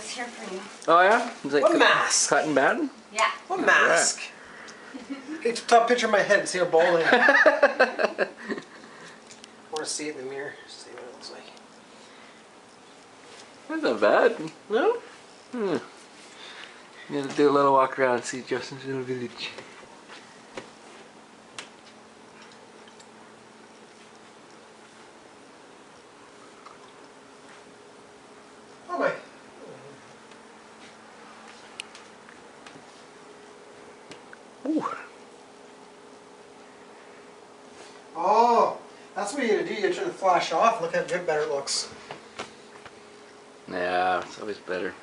was here for you. Oh yeah? It's like What mask? Cutting bad? Yeah. What mask? Take the top picture of my head and see how bald I am. I want to see it in the mirror. See what it looks like. That's not bad. No? You gotta do a little walk around and see Justin's little village. Oh my. Ooh. Oh, that's what you gotta do. You turn the flash off. Look how good better it looks. Yeah, it's always better.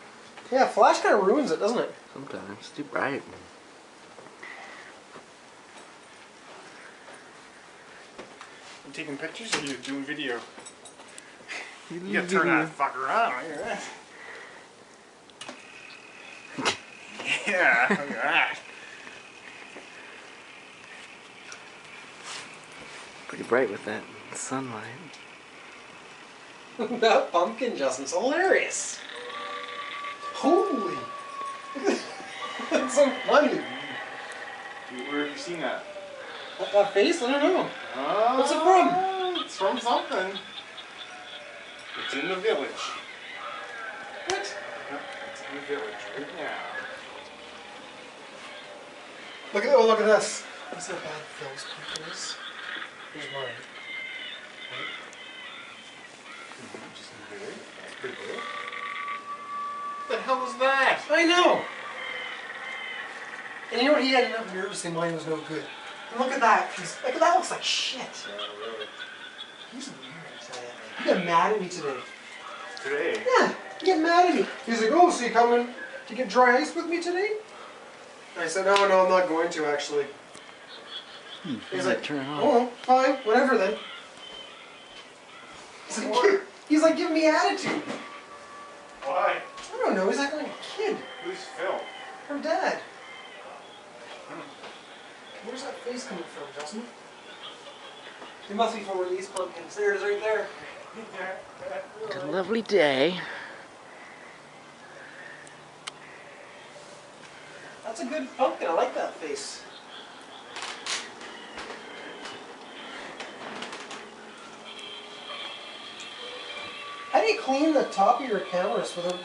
Yeah, flash kind of ruins it, doesn't it? Sometimes it's too bright. You taking pictures or you doing video? You gotta turn that fucker on, right? Yeah, look at that. Pretty bright with that sunlight. That pumpkin, Justin's hilarious. Holy. That's so funny. Where have you seen that? That face? I don't know. What's it from? It's from something. It's in the village. What? Yep, it's in the village right now. Look at this. Look how bad Phil's pumpkin is. Here's mine. Just in the village. That's pretty good. What the hell was that? I know. And you know what? He had enough nerve to say mine was no good. And look at that. Look at that. Looks like shit. Yeah, really. He's weird, I tell you. He got mad at me today. Today? Yeah, he got mad at me. He's like, "Oh, so you coming to get dry ice with me today?" I said, "No, I'm not going to actually." He's like, turn it on. "Oh, fine, whatever then." He's like giving me attitude. Why? I don't know. He's acting like a kid. Who's Phil? Her dad. Where's that face coming from, Justin? It must be from one of these pumpkins. There it is right there. It's a lovely day. That's a good pumpkin. I like that face. How do you clean the top of your cameras without getting